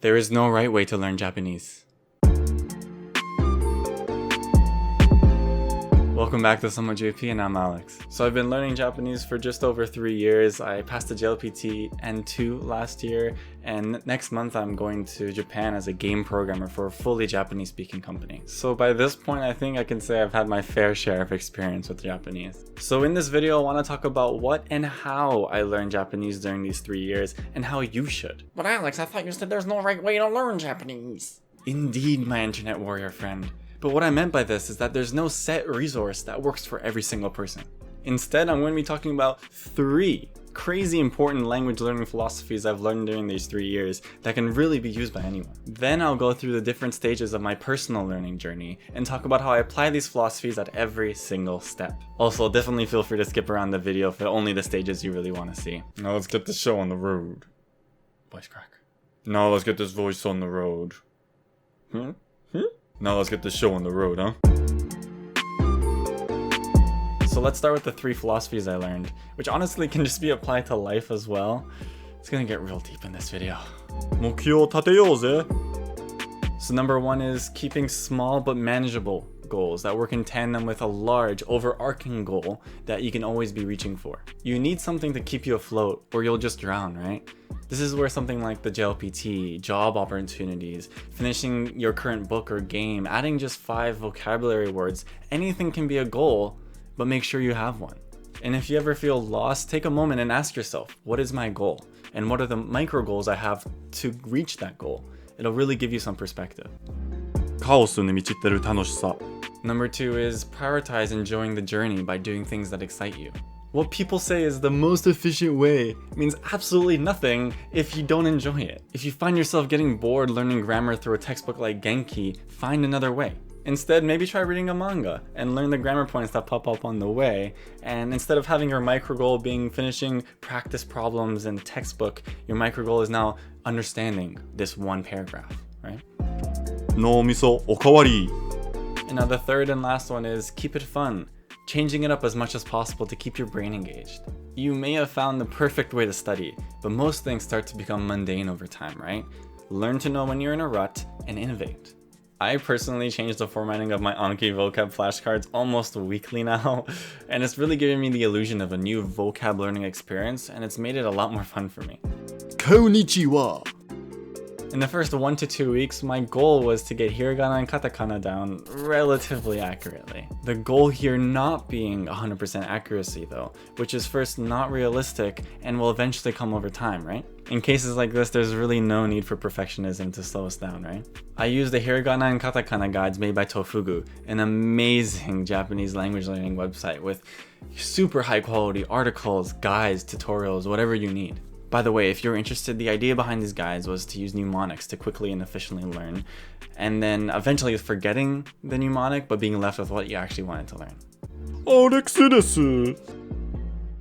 There is no right way to learn Japanese. Welcome back to somewhatjp, and I'm Alex. So I've been learning Japanese for just over 3 years. I passed the JLPT N2 last year, and next month I'm going to Japan as a game programmer for a fully Japanese speaking company. So by this point, I think I can say I've had my fair share of experience with Japanese. So in this video, I want to talk about what and how I learned Japanese during these 3 years, and how you should. But Alex, I thought you said there's no right way to learn Japanese. Indeed, my internet warrior friend. But what I meant by this is that there's no set resource that works for every single person. Instead, I'm going to be talking about 3 crazy important language learning philosophies I've learned during these 3 years that can really be used by anyone. Then I'll go through the different stages of my personal learning journey and talk about how I apply these philosophies at every single step. Also, definitely feel free to skip around the video for only the stages you really want to see. Now let's get the show on the road. Voice crack. Now let's get this voice on the road. Now let's get this show on the road, huh? So let's start with the 3 philosophies I learned, which honestly can just be applied to life as well. It's gonna get real deep in this video. 目標を立てようぜ. So number 1 is keeping small but manageable goals that work in tandem with a large, overarching goal that you can always be reaching for. You need something to keep you afloat, or you'll just drown, right? This is where something like the JLPT, job opportunities, finishing your current book or game, adding just 5 vocabulary words, anything can be a goal, but make sure you have one. And if you ever feel lost, take a moment and ask yourself, what is my goal? And what are the micro goals I have to reach that goal? It'll really give you some perspective. カオスに満ちてる楽しさ. Number 2 is prioritize enjoying the journey by doing things that excite you. What people say is the most efficient way means absolutely nothing if you don't enjoy it. If you find yourself getting bored learning grammar through a textbook like Genki, find another way. Instead, maybe try reading a manga and learn the grammar points that pop up on the way. And instead of having your micro goal being finishing practice problems in the textbook, your micro goal is now understanding this one paragraph, right? No miso okawari. And now the third and last one is keep it fun. Changing it up as much as possible to keep your brain engaged. You may have found the perfect way to study, but most things start to become mundane over time, right? Learn to know when you're in a rut and innovate. I personally changed the formatting of my Anki vocab flashcards almost weekly now, and it's really giving me the illusion of a new vocab learning experience, and it's made it a lot more fun for me. Konnichiwa! In the first 1 to 2 weeks, my goal was to get hiragana and katakana down relatively accurately. The goal here not being 100% accuracy though, which is first not realistic and will eventually come over time, right? In cases like this, there's really no need for perfectionism to slow us down, right? I used the hiragana and katakana guides made by Tofugu, an amazing Japanese language learning website with super high quality articles, guides, tutorials, whatever you need. By the way, if you're interested, the idea behind these guides was to use mnemonics to quickly and efficiently learn, and then eventually forgetting the mnemonic, but being left with what you actually wanted to learn.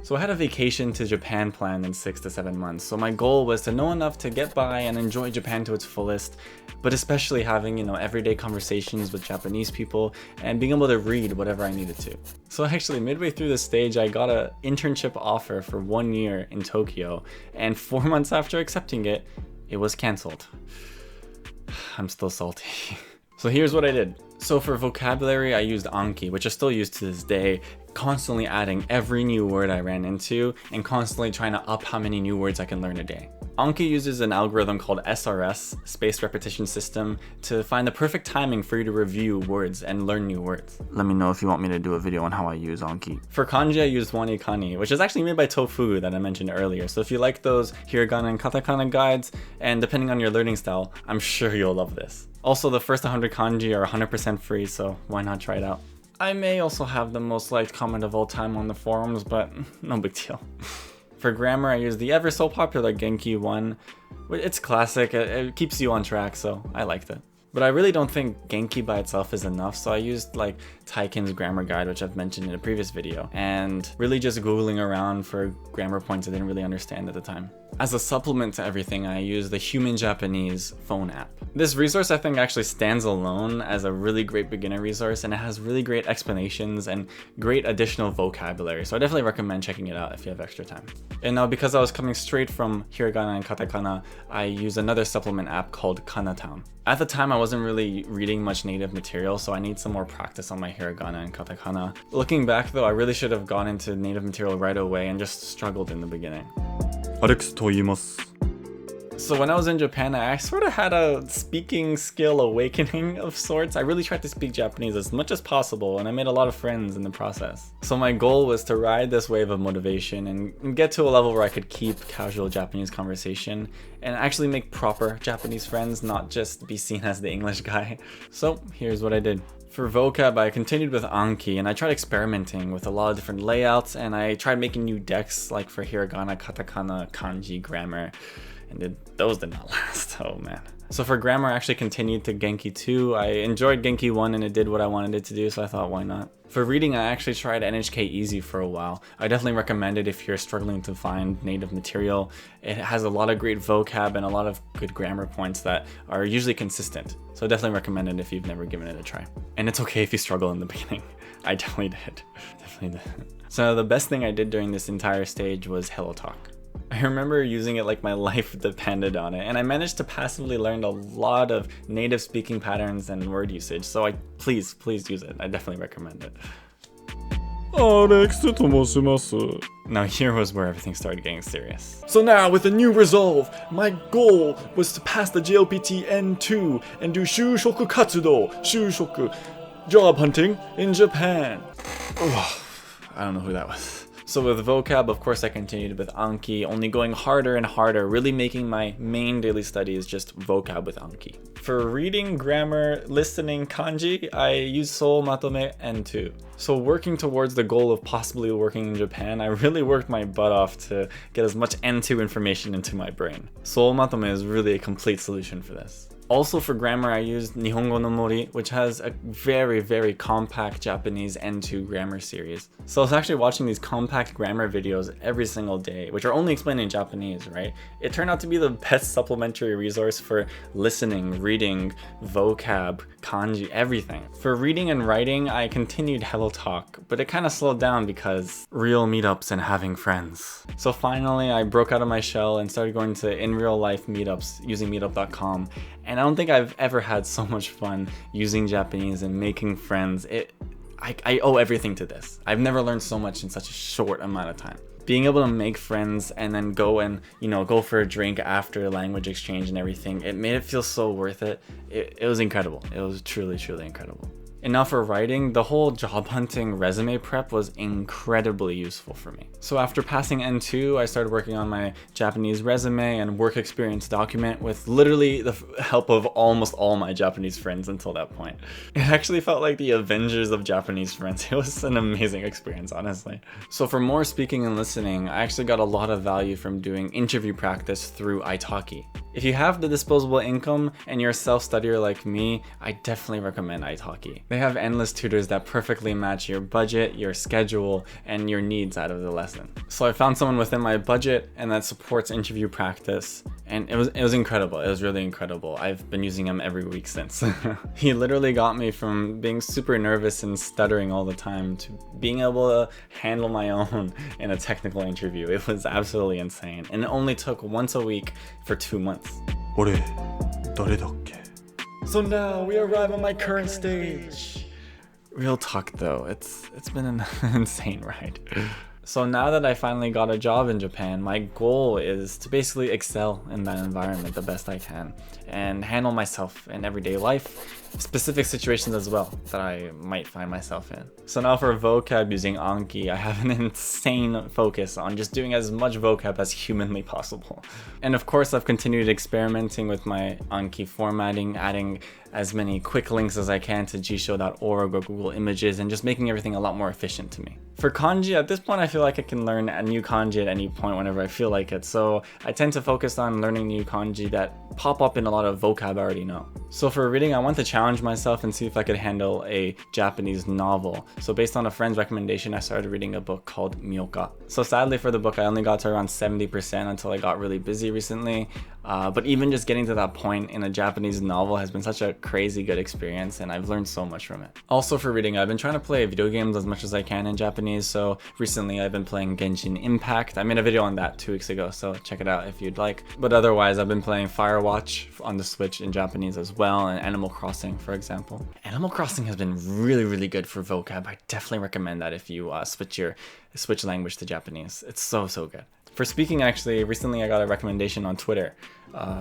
So I had a vacation to Japan planned in 6 to 7 months, so my goal was to know enough to get by and enjoy Japan to its fullest, but especially having, everyday conversations with Japanese people and being able to read whatever I needed to. So actually, midway through this stage, I got an internship offer for 1 year in Tokyo, and 4 months after accepting it, it was cancelled. I'm still salty. So here's what I did. So for vocabulary, I used Anki, which I still use to this day, constantly adding every new word I ran into and constantly trying to up how many new words I can learn a day. Anki uses an algorithm called SRS, Spaced Repetition System, to find the perfect timing for you to review words and learn new words. Let me know if you want me to do a video on how I use Anki. For kanji, I used Wanikani, which is actually made by Tofugu that I mentioned earlier. So if you like those hiragana and katakana guides, and depending on your learning style, I'm sure you'll love this. Also, the first 100 kanji are 100% free, so why not try it out? I may also have the most liked comment of all time on the forums, but no big deal. For grammar, I use the ever so popular Genki one. It's classic, it keeps you on track, so I liked it. But I really don't think Genki by itself is enough, so I used like Taikin's grammar guide, which I've mentioned in a previous video, and really just Googling around for grammar points I didn't really understand at the time. As a supplement to everything, I use the Human Japanese phone app. This resource I think actually stands alone as a really great beginner resource, and it has really great explanations and great additional vocabulary, so I definitely recommend checking it out if you have extra time. And now because I was coming straight from hiragana and katakana, I use another supplement app called Kanatown. At the time I wasn't really reading much native material, so I need some more practice on my hiragana and katakana. Looking back though, I really should have gone into native material right away and just struggled in the beginning. Alexと言います。So when I was in Japan, I sort of had a speaking skill awakening of sorts. I really tried to speak Japanese as much as possible, and I made a lot of friends in the process. So my goal was to ride this wave of motivation and get to a level where I could keep casual Japanese conversation and actually make proper Japanese friends, not just be seen as the English guy. So here's what I did. For vocab, I continued with Anki, and I tried experimenting with a lot of different layouts, and I tried making new decks like for hiragana, katakana, kanji, grammar, and those did not last. Oh man. So for grammar, I actually continued to Genki 2. I enjoyed Genki 1 and it did what I wanted it to do, so I thought, why not? For reading, I actually tried NHK Easy for a while. I definitely recommend it if you're struggling to find native material. It has a lot of great vocab and a lot of good grammar points that are usually consistent. So I definitely recommend it if you've never given it a try. And it's okay if you struggle in the beginning. I definitely did. Definitely did. So the best thing I did during this entire stage was Hello Talk. I remember using it like my life depended on it, and I managed to passively learn a lot of native speaking patterns and word usage, so please use it. I definitely recommend it. Alex と申します. Now here was where everything started getting serious. So now with a new resolve, my goal was to pass the JLPT N2 and do shushoku katsudo, job hunting in Japan. Oh, I don't know who that was. So with vocab, of course, I continued with Anki, only going harder and harder, really making my main daily studies just vocab with Anki. For reading, grammar, listening, kanji, I use Soul Matome N2. So working towards the goal of possibly working in Japan, I really worked my butt off to get as much N2 information into my brain. Soul Matome is really a complete solution for this. Also for grammar, I used Nihongo no Mori, which has a very, very compact Japanese N2 grammar series. So I was actually watching these compact grammar videos every single day, which are only explained in Japanese, right? It turned out to be the best supplementary resource for listening, reading, vocab, kanji, everything. For reading and writing, I continued Hello Talk, but it kind of slowed down because real meetups and having friends. So finally, I broke out of my shell and started going to in real life meetups using meetup.com. And I don't think I've ever had so much fun using Japanese and making friends. I owe everything to this. I've never learned so much in such a short amount of time. Being able to make friends and then go and, go for a drink after language exchange and everything, it made it feel so worth it. It was incredible. It was truly, truly incredible. And now for writing, the whole job hunting resume prep was incredibly useful for me. So after passing N2, I started working on my Japanese resume and work experience document with literally the help of almost all my Japanese friends until that point. It actually felt like the Avengers of Japanese friends. It was an amazing experience, honestly. So for more speaking and listening, I actually got a lot of value from doing interview practice through Italki. If you have the disposable income and you're a self-studier like me, I definitely recommend Italki. They have endless tutors that perfectly match your budget, your schedule, and your needs out of the lesson. So I found someone within my budget and that supports interview practice, and it was incredible. It was really incredible. I've been using him every week since. He literally got me from being super nervous and stuttering all the time to being able to handle my own in a technical interview. It was absolutely insane, and it only took once a week for 2 months. So now we arrive at my current stage. Real talk though, it's been an insane ride. So now that I finally got a job in Japan, my goal is to basically excel in that environment the best I can and handle myself in everyday life, specific situations as well that I might find myself in. So now for vocab using Anki, I have an insane focus on just doing as much vocab as humanly possible. And of course, I've continued experimenting with my Anki formatting, adding as many quick links as I can to jisho.org or Google Images, and just making everything a lot more efficient to me. For kanji, at this point, I feel like I can learn a new kanji at any point whenever I feel like it, so I tend to focus on learning new kanji that pop up in a lot of vocab I already know. So for reading, I want to challenge myself and see if I could handle a Japanese novel. So based on a friend's recommendation, I started reading a book called Myoka. So sadly for the book, I only got to around 70% until I got really busy recently. But even just getting to that point in a Japanese novel has been such a crazy good experience, and I've learned so much from it. Also for reading, I've been trying to play video games as much as I can in Japanese. So recently I've been playing Genshin Impact. I made a video on that 2 weeks ago, so check it out if you'd like. But otherwise, I've been playing Firewatch on the Switch in Japanese as well, and Animal Crossing, for example. Animal Crossing has been really good for vocab. I definitely recommend that if you switch language to Japanese. It's so good. For speaking, actually, recently I got a recommendation on Twitter.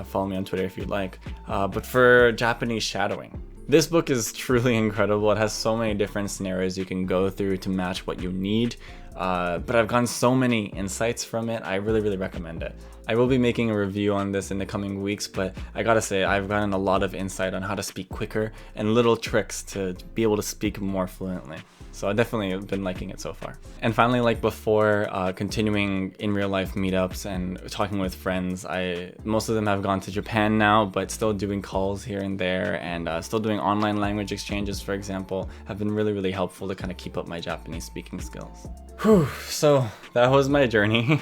Follow me on Twitter if you'd like. But for Japanese shadowing. This book is truly incredible. It has so many different scenarios you can go through to match what you need. But I've gotten so many insights from it. I really recommend it. I will be making a review on this in the coming weeks, but I gotta say, I've gotten a lot of insight on how to speak quicker and little tricks to be able to speak more fluently. So I definitely have been liking it so far. And finally, like before, continuing in real life meetups and talking with friends, most of them have gone to Japan now, but still doing calls here and there, and still doing online language exchanges, for example, have been really helpful to kind of keep up my Japanese speaking skills. Whew, so that was my journey.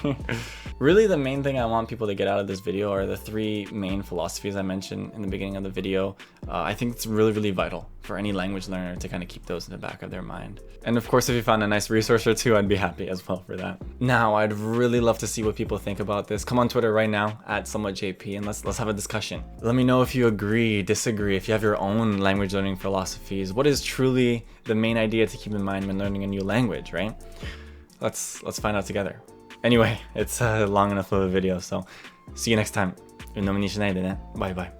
Really, the main thing I want people to get out of this video are the 3 main philosophies I mentioned in the beginning of the video. I think it's really vital for any language learner to kind of keep those in the back of their mind. And of course, if you found a nice resource or two, I'd be happy as well for that. Now, I'd really love to see what people think about this. Come on Twitter right now, @somewhatjp, and let's have a discussion. Let me know if you agree, disagree, if you have your own language learning philosophies. What is truly the main idea to keep in mind when learning a new language, right? Let's find out together. Anyway, it's long enough of a video, so see you next time. Bye bye.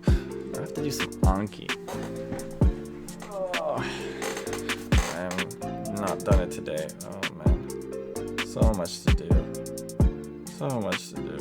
I have to do some Anki. Oh, I'm not done it today. Oh man. So much to do. So much to do.